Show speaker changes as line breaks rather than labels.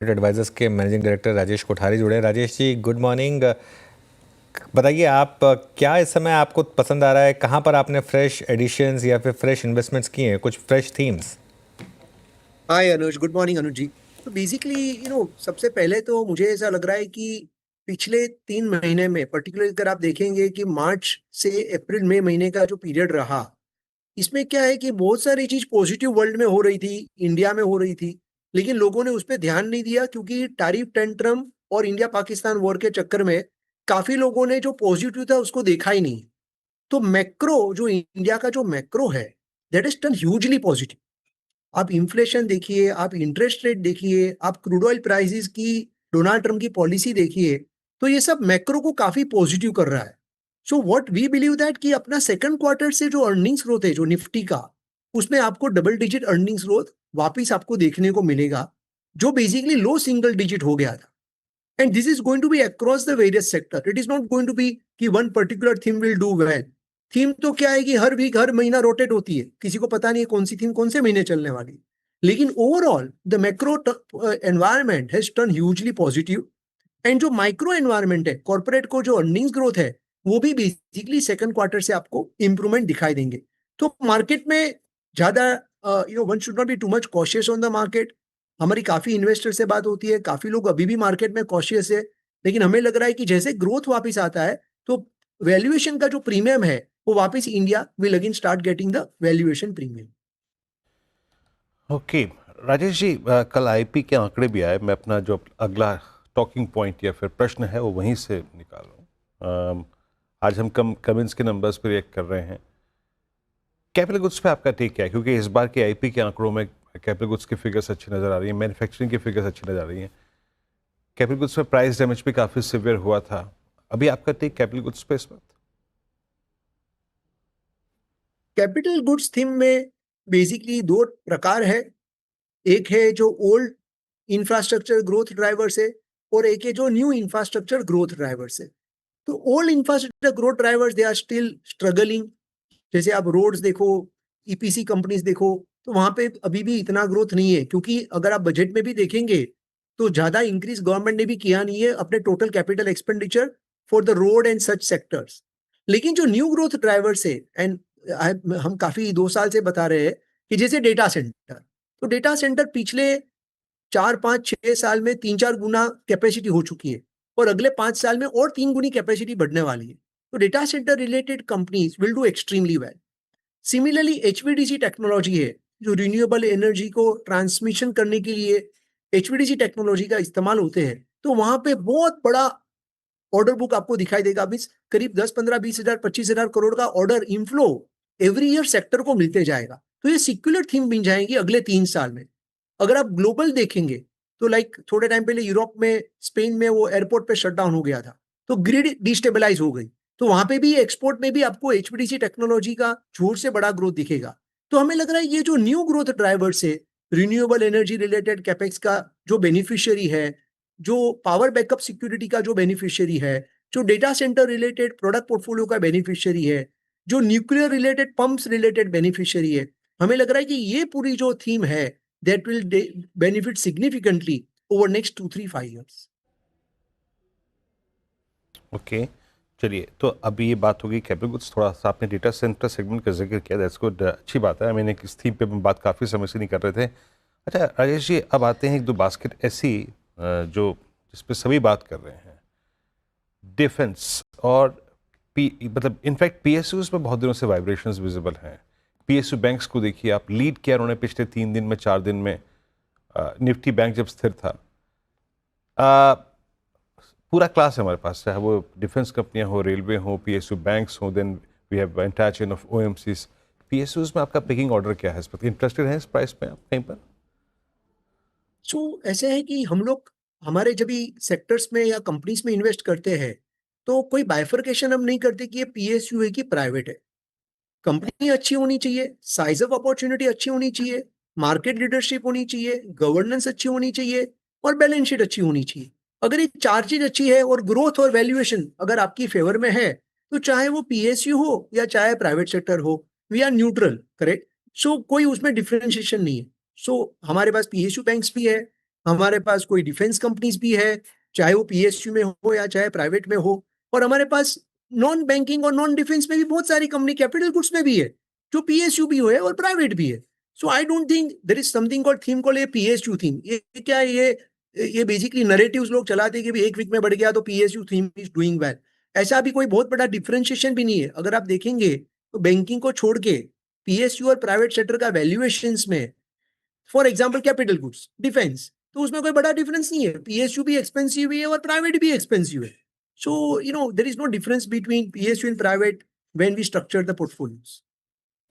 Advisers के managing director Rajesh Kothari जुड़े हैं। Rajesh ji, good morning. बताइए आप क्या इस समय आपको पसंद आ रहा है, कहाँ पर आपने फ्रेश एडिशंस या फिर फ्रेश इन्वेस्टमेंट्स किए हैं, कुछ फ्रेश थीम्स?
हाय अनुज, गुड मॉर्निंग अनुज जी। तो बेसिकली सबसे पहले तो मुझे ऐसा लग रहा है कि पिछले 3 महीने में पर्टिकुलर अगर आप देखेंगे कि मार्च से अप्रैल मई महीने का जो पीरियड रहा, इसमें क्या है कि बहुत सारी चीज पॉजिटिव वर्ल्ड में हो रही थी, इंडिया में हो रही थी। लेकिन लोगों ने उस पर ध्यान नहीं दिया क्योंकि टैरिफ टेंट्रम और इंडिया पाकिस्तान वॉर के चक्कर में काफी लोगों ने जो पॉजिटिव था उसको देखा ही नहीं। तो मैक्रो जो इंडिया का जो मैक्रो है, that is turn hugely positive. आप इन्फ्लेशन देखिए, आप इंटरेस्ट रेट देखिए, आप क्रूड ऑयल प्राइसेस की, डोनाल्ड ट्रम्प की पॉलिसी देखिए, तो ये सब मैक्रो को काफी पॉजिटिव कर रहा है। So what we believe that कि अपना सेकंड क्वार्टर से जो अर्निंग्स ग्रोथ है जो निफ्टी का, उसमें आपको डबल डिजिट अर्निंग्स ग्रोथ वापिस आपको देखने को मिलेगा, जो बेसिकली लो सिंगल डिजिट हो गया था। And this is going to be across the various sector, it is not going to be कि one particular theme will do well. Theme तो क्या है कि हर वीक हर महीना रोटेट होती है, किसी को पता नहीं है कौन सी थीम कौन से महीने चलने वाली। लेकिन overall the macro environment has turn hugely positive. And जो माइक्रो एनवायरमेंट है, कॉर्पोरेट को जो अर्निंग्स ग्रोथ है, वो भी बेसिकली सेकंड क्वार्टर से आपको इंप्रूवमेंट दिखाई देंगे। तो मार्केट में ज्यादा one should not be too much cautious on the market. हमारी काफी इन्वेस्टर से बात होती है, काफी लोग अभी भी मार्केट में कॉशियस है। लेकिन हमें लग रहा है कि जैसे ग्रोथ वापस आता है, तो वैल्यूएशन का जो प्रीमियम है वो वापस India will again start getting the valuation premium.
Okay. Rajesh ji, कल आईपी के आंकड़े भी आए। मैं अपना जो अगला टॉकिंग पॉइंट या फिर प्रश्न है वो वहीं से निकाल रहा हूँ। आज हम कमिंस के नंबर्स पर रिएक्ट कर रहे हैं। कैपिटल गुड्स पे आपका टेक क्या है? क्योंकि इस बार के आईपी के आंकड़ों में कैपिटल गुड्स की फिगर्स अच्छी नज़र आ रही हैं, मैन्युफैक्चरिंग की फिगर्स अच्छी नज़र आ रही हैं। कैपिटल गुड्स में प्राइस डैमेज भी काफ़ी सिवियर हुआ था। अभी आपका टेक कैपिटल गुड्स पे इस वक्त?
कैपिटल गुड्स थीम में बेसिकली दो प्रकार है। एक है जो ओल्ड इंफ्रास्ट्रक्चर ग्रोथ ड्राइवर्स है, और एक है जो न्यू इंफ्रास्ट्रक्चर ग्रोथ ड्राइवर्स है। तो old infrastructure growth drivers they are still struggling. जैसे आप रोड्स देखो, ईपीसी कंपनीज देखो, तो वहां पे अभी भी इतना ग्रोथ नहीं है, क्योंकि अगर आप बजट में भी देखेंगे तो ज्यादा इंक्रीज गवर्नमेंट ने भी किया नहीं है अपने total capital expenditure for the road and such sectors. लेकिन जो न्यू ग्रोथ ड्राइवर्स है, एंड हम काफी 2 साल से बता रहे हैं कि जैसे डेटा सेंटर, तो डेटा सेंटर पिछले 4 5 6 साल में 3 4 गुना कैपेसिटी हो चुकी है, और अगले 5 साल में और 3 गुनी कैपेसिटी बढ़ने वाली है। तो data centre related companies will do extremely well. Similarly HVDC technology है, जो रिन्यूएबल एनर्जी को ट्रांसमिशन करने के लिए एचवीडीसी टेक्नोलॉजी का इस्तेमाल होते हैं, तो वहां पे बहुत बड़ा ऑर्डर बुक आपको दिखाई देगा। मीन्स करीब 10 15 20 हजार 25 हजार करोड़ का order inflow every year sector को मिलते जाएगा। तो ये सिक्युलर थीम बन जाएंगी अगले 3 साल में। अगर आप ग्लोबल देखेंगे, तो लाइक थोड़े टाइम पहले यूरोप में, स्पेन में वो एयरपोर्ट पे शटडाउन हो गया था, तो ग्रिड डिस्टेबलाइज हो गई। तो वहां पे भी एक्सपोर्ट में भी आपको एचपीडीसी टेक्नोलॉजी का जोर से बड़ा ग्रोथ दिखेगा। तो हमें लग रहा है ये जो न्यू ग्रोथ ड्राइवर से रिन्यूएबल एनर्जी रिलेटेड कैपेक्स का जो बेनिफिशियरी है, जो पावर बैकअप सिक्योरिटी का जो बेनिफिशियरी है, जो data centre related product portfolio का बेनिफिशियरी है, जो nuclear related pumps related beneficiary है, हमें लग रहा है कि ये पूरी जो थीम है, that will benefit significantly over next 2 3 5 years.
Okay. चलिए, तो अभी ये बात होगी कैपिटल गुड्स। थोड़ा सा आपने डेटा सेंटर सेगमेंट का जिक्र किया, दैट्स गुड, अच्छी बात है। मैंने इस थीम पे हम बात काफ़ी समय से नहीं कर रहे थे। अच्छा राजेश जी, अब आते हैं एक दो बास्केट ऐसी जो जिस पे सभी बात कर रहे हैं, डिफेंस और मतलब इनफैक्ट पीएसयूज में बहुत दिनों से वाइब्रेशंस विजिबल हैं। पीएसयू बैंक्स को देखिए आप, लीड किया उन्होंने पिछले 3 दिन में, 4 दिन में। निफ्टी बैंक जब स्थिर था, पूरा क्लास है हमारे पास, चाहे वो डिफेंस कंपनियां हो, रेलवे हो, पीएसयू बैंक्स हो, then we have entire chain of OMCs. PSUs में आपका पिकिंग ऑर्डर क्या है? इस पर इंटरेस्टेड है, इस प्राइस पे आप कहीं पर?
ऐसे है कि हम लोग हमारे जब भी सेक्टर्स में या कंपनीज में इन्वेस्ट करते हैं, तो कोई बाइफर्केशन हम नहीं करते कि ये पीएसयू है कि प्राइवेट है। कंपनी अच्छी होनी चाहिए, साइज ऑफ अपॉर्चुनिटी अच्छी होनी चाहिए, मार्केट लीडरशिप होनी चाहिए, गवर्नेंस अच्छी होनी चाहिए, और बैलेंस शीट अच्छी होनी चाहिए। अगर ये चार चीज अच्छी है और ग्रोथ और वैल्यूएशन अगर आपकी फेवर में है, तो चाहे वो पीएसयू हो या चाहे प्राइवेट सेक्टर हो, वी आर न्यूट्रल, करेक्ट। कोई उसमें डिफरेंशिएशन नहीं है। हमारे पास पीएसयू बैंक्स भी है, हमारे पास कोई डिफेंस कंपनीज भी है, चाहे वो पीएसयू में हो या चाहे प्राइवेट में हो, और हमारे पास नॉन बैंकिंग और नॉन डिफेंस में भी बहुत सारी कंपनी कैपिटल गुड्स में भी है, जो पीएसयू भी है और प्राइवेट भी है. So I don't think there is something called theme called a PSU theme. ये क्या है? ये बेसिकली नरेटिव्स लोग चलाते हैं कि भी एक वीक में बढ़ गया तो PSU theme is doing well. ऐसा भी कोई बहुत बड़ा डिफरेंशिएशन भी नहीं है. अगर आप देखेंगे तो बैंकिंग को छोड़ के पीएसयू और प्राइवेट सेक्टर का वैल्यूएशंस में, for example capital goods, defence, तो उसमें कोई बड़ा डिफरेंस नहीं है. पीएसयू भी एक्सपेंसिव है और प्राइवेट भी एक्सपेंसिव है. So there is no difference between PSU and private when we structure the portfolios.